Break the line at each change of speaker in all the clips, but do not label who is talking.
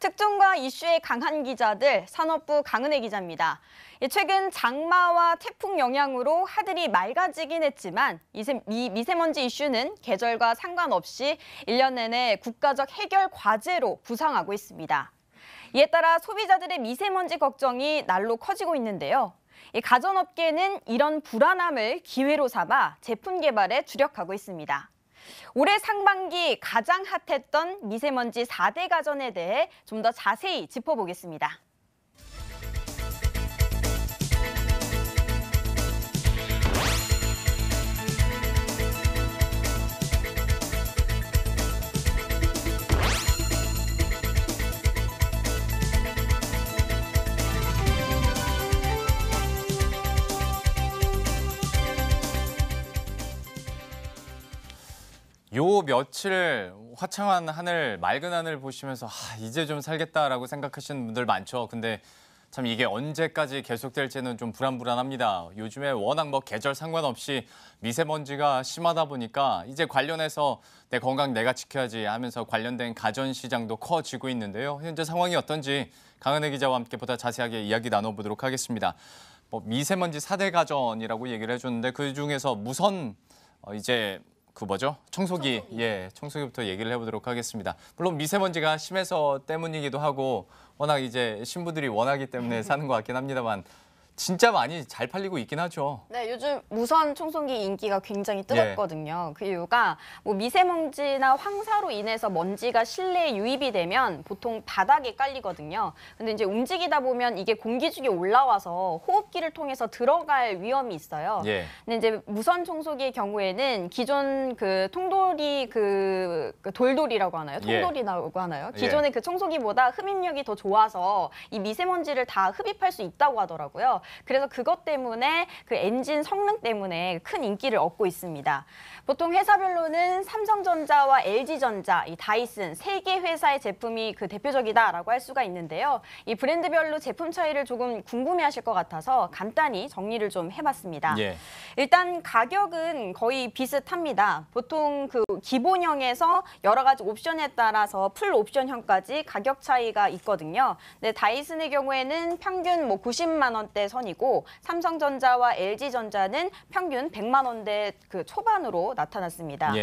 특종과 이슈에 강한 기자들, 산업부 강은혜 기자입니다. 최근 장마와 태풍 영향으로 하늘이 맑아지긴 했지만 미세먼지 이슈는 계절과 상관없이 1년 내내 국가적 해결 과제로 부상하고 있습니다. 이에 따라 소비자들의 미세먼지 걱정이 날로 커지고 있는데요. 가전업계는 이런 불안함을 기회로 삼아 제품 개발에 주력하고 있습니다. 올해 상반기 가장 핫했던 미세먼지 4대 가전에 대해 좀 더 자세히 짚어보겠습니다.
요 며칠 화창한 하늘, 맑은 하늘 보시면서 이제 좀 살겠다라고 생각하시는 분들 많죠. 근데 참 이게 언제까지 계속될지는 좀 불안합니다. 요즘에 워낙 계절 상관없이 미세먼지가 심하다 보니까 이제 관련해서 내 건강 내가 지켜야지 하면서 관련된 가전 시장도 커지고 있는데요. 현재 상황이 어떤지 강은혜 기자와 함께 보다 자세하게 이야기 나눠보도록 하겠습니다. 미세먼지 4대 가전이라고 얘기를 해줬는데 그중에서 무선 청소기, 청소기부터 얘기를 해보도록 하겠습니다. 물론 미세먼지가 심해서 때문이기도 하고 워낙 이제 신부들이 원하기 때문에 사는 것 같긴 합니다만 진짜 많이 잘 팔리고 있긴 하죠.
네, 요즘 무선 청소기 인기가 굉장히 뜨겁거든요. 그 이유가 미세먼지나 황사로 인해서 먼지가 실내에 유입이 되면 보통 바닥에 깔리거든요. 근데 이제 움직이다 보면 이게 공기중에 올라와서 호흡기를 통해서 들어갈 위험이 있어요. 근데 이제 무선 청소기의 경우에는 기존 그 통돌이 돌돌이라고 하나요? 통돌이라고 하나요? 기존의 그 청소기보다 흡입력이 더 좋아서 이 미세먼지를 다 흡입할 수 있다고 하더라고요. 그래서 그것 때문에 그 엔진 성능 때문에 큰 인기를 얻고 있습니다. 보통 회사별로는 삼성전자와 LG전자, 이 다이슨 세 개 회사의 제품이 그 대표적이다라고 할 수가 있는데요. 이 브랜드별로 제품 차이를 조금 궁금해하실 것 같아서 간단히 정리를 좀 해봤습니다. 일단 가격은 거의 비슷합니다. 보통 그 기본형에서 여러 가지 옵션에 따라서 풀 옵션형까지 가격 차이가 있거든요. 근데 다이슨의 경우에는 평균 90만 원대 선이고 삼성전자와 LG전자는 평균 100만 원대 그 초반으로 나타났습니다.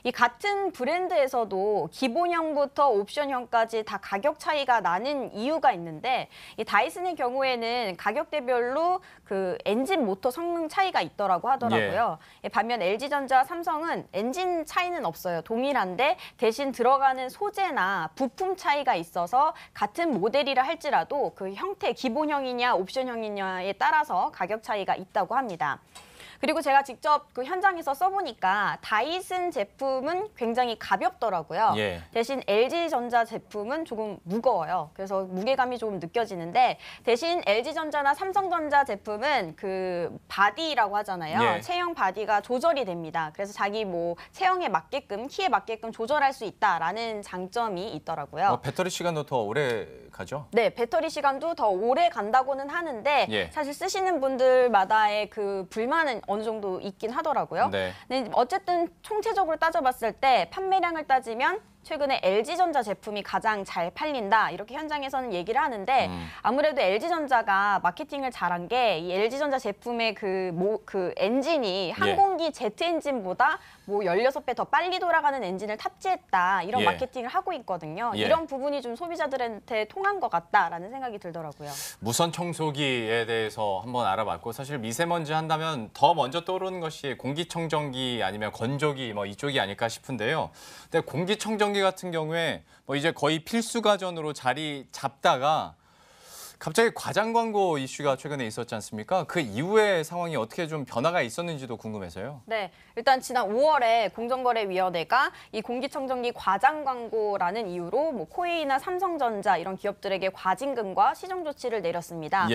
이 같은 브랜드에서도 기본형부터 옵션형까지 다 가격 차이가 나는 이유가 있는데 이 다이슨의 경우에는 가격대별로 그 엔진 모터 성능 차이가 있더라고 하더라고요. 반면 LG전자, 삼성은 엔진 차이는 없어요. 동일한데 대신 들어가는 소재나 부품 차이가 있어서 같은 모델이라 할지라도 그 형태 기본형이냐 옵션형이냐에 따라서 가격 차이가 있다고 합니다. 그리고 제가 직접 그 현장에서 써보니까 다이슨 제품은 굉장히 가볍더라고요. 대신 LG전자 제품은 조금 무거워요. 그래서 무게감이 조금 느껴지는데 대신 LG전자나 삼성전자 제품은 그 바디라고 하잖아요. 체형 바디가 조절이 됩니다. 그래서 자기 체형에 맞게끔, 키에 맞게끔 조절할 수 있다라는 장점이 있더라고요.
배터리 시간도 더 오래 가죠?
네, 배터리 시간도 더 오래 간다고는 하는데 사실 쓰시는 분들마다의 그 불만은 어느 정도 있긴 하더라고요. 근데 어쨌든 총체적으로 따져봤을 때 판매량을 따지면 최근에 LG전자 제품이 가장 잘 팔린다 이렇게 현장에서는 얘기를 하는데 아무래도 LG전자가 마케팅을 잘한 게 이 LG전자 제품의 그 엔진이 항공기 제트 엔진보다 16배 더 빨리 돌아가는 엔진을 탑재했다 이런 마케팅을 하고 있거든요. 이런 부분이 좀 소비자들한테 통한 것 같다라는 생각이 들더라고요.
무선 청소기에 대해서 한번 알아봤고 사실 미세먼지 한다면 더 먼저 떠오르는 것이 공기청정기 아니면 건조기 이쪽이 아닐까 싶은데요. 근데 공기청정기 같은 경우에 이제 거의 필수 가전으로 자리 잡다가 갑자기 과장 광고 이슈가 최근에 있었지 않습니까? 그 이후의 상황이 어떻게 좀 변화가 있었는지도 궁금해서요.
네, 일단 지난 5월에 공정거래위원회가 이 공기청정기 과장 광고라는 이유로 코웨이나 삼성전자 이런 기업들에게 과징금과 시정 조치를 내렸습니다.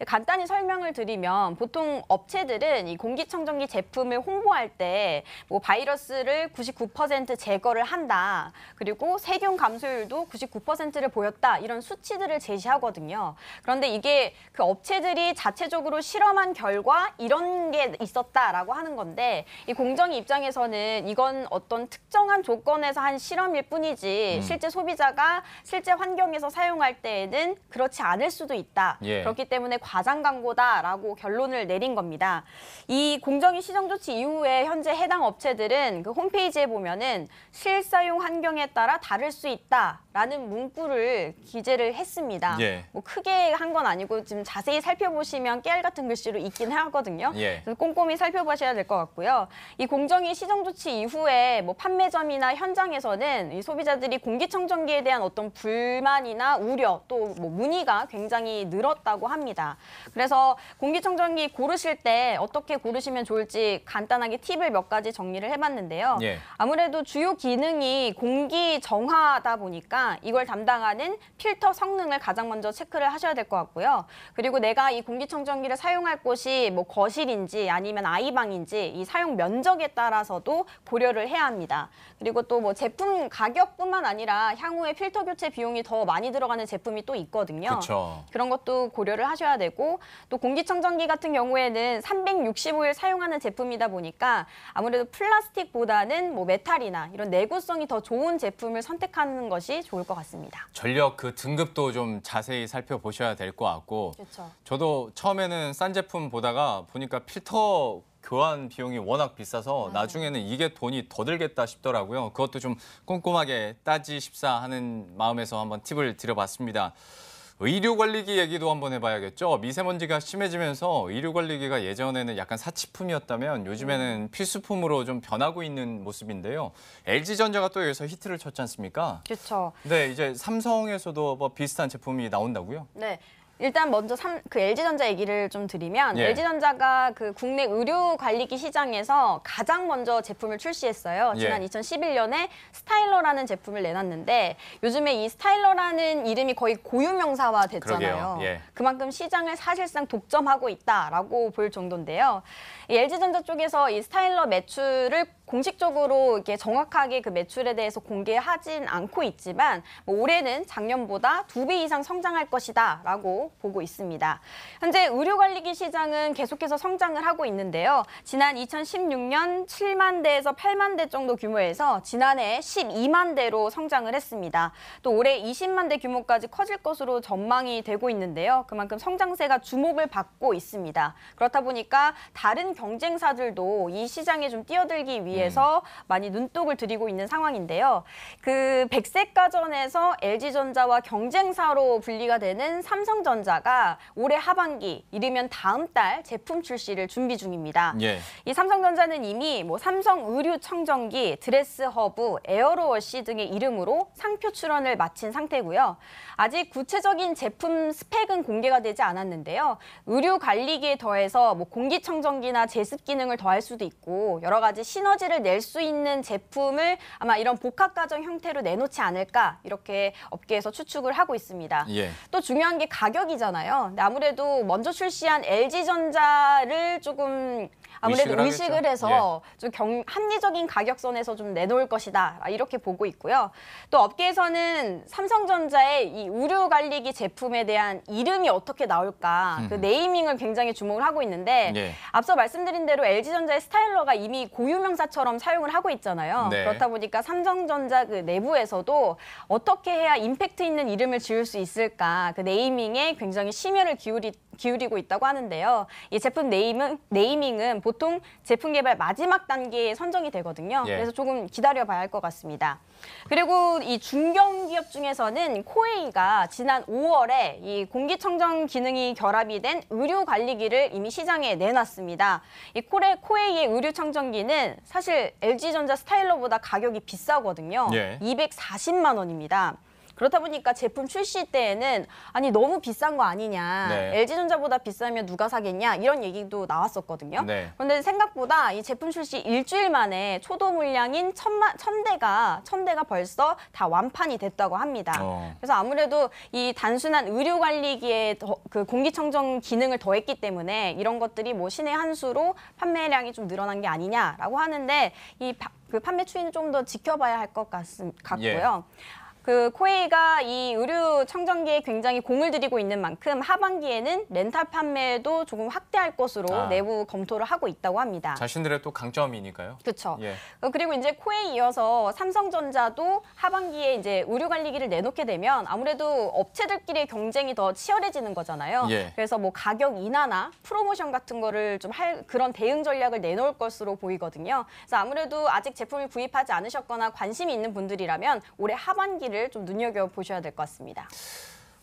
간단히 설명을 드리면 보통 업체들은 이 공기청정기 제품을 홍보할 때 바이러스를 99% 제거를 한다. 그리고 세균 감소율도 99%를 보였다. 이런 수치들을 제시하거든요. 그런데 이게 그 업체들이 자체적으로 실험한 결과 이런 게 있었다라고 하는 건데 이 공정위 입장에서는 이건 어떤 특정한 조건에서 한 실험일 뿐이지 실제 소비자가 실제 환경에서 사용할 때에는 그렇지 않을 수도 있다.
예.
그렇기 때문에 과장 광고다라고 결론을 내린 겁니다. 이 공정위 시정 조치 이후에 현재 해당 업체들은 그 홈페이지에 보면은 실사용 환경에 따라 다를 수 있다라는 문구를 기재를 했습니다.
예.
뭐 크게 한 건 아니고 지금 자세히 살펴보시면 깨알 같은 글씨로 있긴 하거든요.
예.
그래서 꼼꼼히 살펴보셔야 될 것 같고요. 이 공정위 시정 조치 이후에 뭐 판매점이나 현장에서는 이 소비자들이 공기청정기에 대한 어떤 불만이나 우려 또 뭐 문의가 굉장히 늘었다고 합니다. 그래서 공기청정기 고르실 때 어떻게 고르시면 좋을지 간단하게 팁을 몇 가지 정리를 해봤는데요.
예.
아무래도 주요 기능이 공기 정화다 보니까 이걸 담당하는 필터 성능을 가장 먼저 체크를 하셔야 될 것 같고요. 그리고 내가 이 공기청정기를 사용할 곳이 뭐 거실인지 아니면 아이방인지 이 사용 면적에 따라서도 고려를 해야 합니다. 그리고 또 뭐 제품 가격뿐만 아니라 향후에 필터 교체 비용이 더 많이 들어가는 제품이 또 있거든요.
그렇죠.
그런 것도 고려를 하셔야 되고 또 공기청정기 같은 경우에는 365일 사용하는 제품이다 보니까 아무래도 플라스틱보다는 뭐 메탈이나 이런 내구성이 더 좋은 제품을 선택하는 것이 좋을 것 같습니다.
전력 그 등급도 좀 자세히 살펴보셔야 될 것 같고
그렇죠.
저도 처음에는 싼 제품 보다가 보니까 필터 교환 비용이 워낙 비싸서 나중에는 이게 돈이 더 들겠다 싶더라고요. 그것도 좀 꼼꼼하게 따지십사 하는 마음에서 한번 팁을 드려봤습니다. 의류관리기 얘기도 한번 해봐야겠죠. 미세먼지가 심해지면서 의류관리기가 예전에는 약간 사치품이었다면 요즘에는 필수품으로 좀 변하고 있는 모습인데요. LG전자가 또 여기서 히트를 쳤지 않습니까?
그렇죠.
네, 이제 삼성에서도 뭐 비슷한 제품이 나온다고요?
네. 일단 먼저 그 LG전자 얘기를 좀 드리면
예.
LG전자가 그 국내 의류 관리기 시장에서 가장 먼저 제품을 출시했어요. 지난
예.
2011년에 스타일러라는 제품을 내놨는데 요즘에 이 스타일러라는 이름이 거의 고유명사화 됐잖아요.
그러게요. 예.
그만큼 시장을 사실상 독점하고 있다라고 볼 정도인데요. 이 LG전자 쪽에서 이 스타일러 매출을 공식적으로 이렇게 정확하게 그 매출에 대해서 공개하진 않고 있지만 뭐 올해는 작년보다 2배 이상 성장할 것이다라고 보고 있습니다. 현재 의류관리기 시장은 계속해서 성장을 하고 있는데요. 지난 2016년 7만 대에서 8만 대 정도 규모에서 지난해 12만 대로 성장을 했습니다. 또 올해 20만 대 규모까지 커질 것으로 전망이 되고 있는데요. 그만큼 성장세가 주목을 받고 있습니다. 그렇다 보니까 다른 경쟁사들도 이 시장에 좀 뛰어들기 위해서 많이 눈독을 들이고 있는 상황인데요. 그 백색가전에서 LG전자와 경쟁사로 분리가 되는 삼성전자가 올해 하반기, 이르면 다음 달 제품 출시를 준비 중입니다.
예.
이 삼성전자는 이미 뭐 삼성 의류 청정기, 드레스 허브, 에어로워시 등의 이름으로 상표 출원을 마친 상태고요. 아직 구체적인 제품 스펙은 공개가 되지 않았는데요. 의류 관리기에 더해서 뭐 공기청정기나 제습 기능을 더할 수도 있고 여러 가지 시너지를 낼 수 있는 제품을 아마 이런 복합가전 형태로 내놓지 않을까 이렇게 업계에서 추측을 하고 있습니다.
예.
또 중요한 게 가격이잖아요. 근데 아무래도 먼저 출시한 LG전자를 조금 아무래도 의식을 해서 좀 합리적인 가격선에서 좀 내놓을 것이다 이렇게 보고 있고요. 또 업계에서는 삼성전자의 이 의류 관리기 제품에 대한 이름이 어떻게 나올까 그 네이밍을 굉장히 주목을 하고 있는데
예.
앞서 말씀드린 대로 LG전자의 스타일러가 이미 고유명사처럼 사용을 하고 있잖아요.
네.
그렇다 보니까 삼성전자 그 내부에서도 어떻게 해야 임팩트 있는 이름을 지을 수 있을까 그 네이밍에 굉장히 심혈을 기울이고 있다고 하는데요. 이 제품 네이밍은 보통 제품 개발 마지막 단계에 선정이 되거든요.
예.
그래서 조금 기다려봐야 할 것 같습니다. 그리고 이 중견기업 중에서는 코웨이가 지난 5월에 이 공기청정 기능이 결합이 된 의류관리기를 이미 시장에 내놨습니다. 이 코웨이의 의류청정기는 사실 LG전자 스타일러보다 가격이 비싸거든요.
예.
240만 원입니다. 그렇다 보니까 제품 출시 때에는 아니 너무 비싼 거 아니냐.
네.
LG전자보다 비싸면 누가 사겠냐. 이런 얘기도 나왔었거든요.
네.
그런데 생각보다 이 제품 출시 일주일 만에 초도 물량인 1000대가 벌써 다 완판이 됐다고 합니다. 그래서 아무래도 이 단순한 의료 관리기에 그 공기청정 기능을 더했기 때문에 이런 것들이 뭐 신의 한 수로 판매량이 좀 늘어난 게 아니냐라고 하는데 그 판매 추이는 좀 더 지켜봐야 할 것 같고요. 그 코웨이가 이 의류 청정기에 굉장히 공을 들이고 있는 만큼 하반기에는 렌탈 판매도 조금 확대할 것으로 내부 검토를 하고 있다고 합니다.
자신들의 또 강점이니까요.
그렇죠.
예.
그리고 이제 코웨이 이어서 삼성전자도 하반기에 이제 의류 관리기를 내놓게 되면 아무래도 업체들끼리의 경쟁이 더 치열해지는 거잖아요.
예.
그래서 뭐 가격 인하나 프로모션 같은 거를 좀 할 그런 대응 전략을 내놓을 것으로 보이거든요. 그래서 아무래도 아직 제품을 구입하지 않으셨거나 관심이 있는 분들이라면 올해 하반기를 좀 눈여겨보셔야 될 것 같습니다.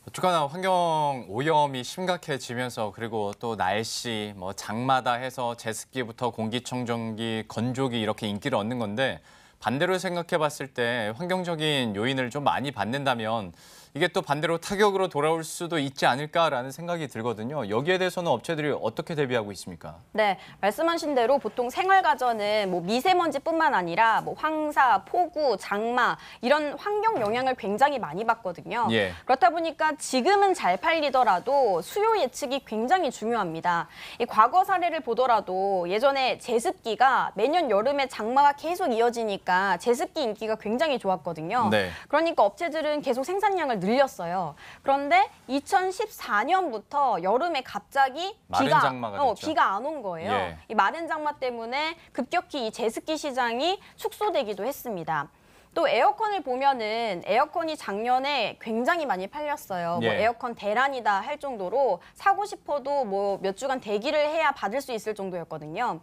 어쨌거나 환경 오염이 심각해지면서 그리고 또 날씨, 뭐 장마다 해서 제습기부터 공기청정기, 건조기 이렇게 인기를 얻는 건데 반대로 생각해 봤을 때 환경적인 요인을 좀 많이 받는다면 이게 또 반대로 타격으로 돌아올 수도 있지 않을까라는 생각이 들거든요. 여기에 대해서는 업체들이 어떻게 대비하고 있습니까?
네, 말씀하신 대로 보통 생활가전은 뭐 미세먼지뿐만 아니라 뭐 황사, 폭우, 장마 이런 환경 영향을 굉장히 많이 받거든요.
예.
그렇다 보니까 지금은 잘 팔리더라도 수요 예측이 굉장히 중요합니다. 이 과거 사례를 보더라도 예전에 제습기가 매년 여름에 장마가 계속 이어지니까 제습기 인기가 굉장히 좋았거든요.
네.
그러니까 업체들은 계속 생산량을 늘렸어요. 그런데 2014년부터 여름에 갑자기
마른 장마가 됐죠.
비가 안 온 거예요.
예.
이 마른 장마 때문에 급격히 이 제습기 시장이 축소되기도 했습니다. 또 에어컨을 보면은 에어컨이 작년에 굉장히 많이 팔렸어요.
예.
뭐 에어컨 대란이다 할 정도로 사고 싶어도 뭐 몇 주간 대기를 해야 받을 수 있을 정도였거든요.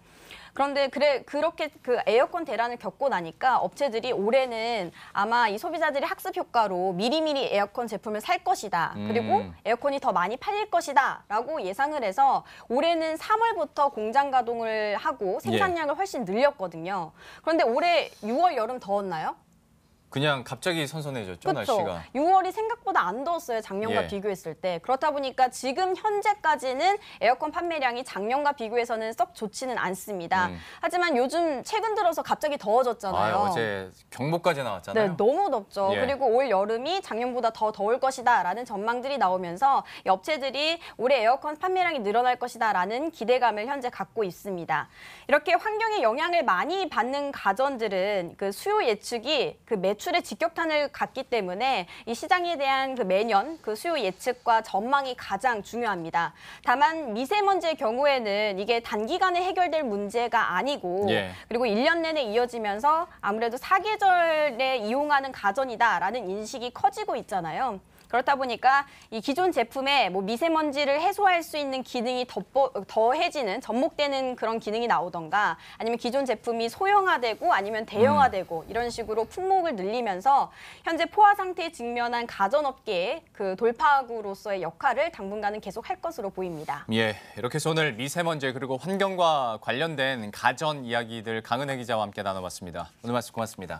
그런데 그렇게 그 에어컨 대란을 겪고 나니까 업체들이 올해는 아마 이 소비자들의 학습 효과로 미리미리 에어컨 제품을 살 것이다. 그리고 에어컨이 더 많이 팔릴 것이다. 라고 예상을 해서 올해는 3월부터 공장 가동을 하고 생산량을 훨씬 늘렸거든요. 그런데 올해 6월 여름 더웠나요?
그냥 갑자기 선선해졌죠,
그렇죠.
날씨가.
6월이 생각보다 안 더웠어요. 작년과
예.
비교했을 때. 그렇다 보니까 지금 현재까지는 에어컨 판매량이 작년과 비교해서는 썩 좋지는 않습니다. 하지만 요즘 최근 들어서 갑자기 더워졌잖아요.
어제 경보까지 나왔잖아요.
네, 너무 덥죠.
예.
그리고 올 여름이 작년보다 더 더울 것이다라는 전망들이 나오면서 이 업체들이 올해 에어컨 판매량이 늘어날 것이다라는 기대감을 현재 갖고 있습니다. 이렇게 환경에 영향을 많이 받는 가전들은 그 수요 예측이 그 매출의 직격탄을 갖기 때문에 이 시장에 대한 그 매년 그 수요 예측과 전망이 가장 중요합니다. 다만 미세먼지의 경우에는 이게 단기간에 해결될 문제가 아니고
예.
그리고 1년 내내 이어지면서 아무래도 사계절에 이용하는 가전이다라는 인식이 커지고 있잖아요. 그렇다 보니까 이 기존 제품에 뭐 미세먼지를 해소할 수 있는 기능이 더해지는 접목되는 그런 기능이 나오던가 아니면 기존 제품이 소형화되고 아니면 대형화되고 이런 식으로 품목을 늘리면서 현재 포화 상태에 직면한 가전업계의 그 돌파구로서의 역할을 당분간은 계속 할 것으로 보입니다.
예, 이렇게 해서 오늘 미세먼지 그리고 환경과 관련된 가전 이야기들 강은혜 기자와 함께 나눠봤습니다. 오늘 말씀 고맙습니다.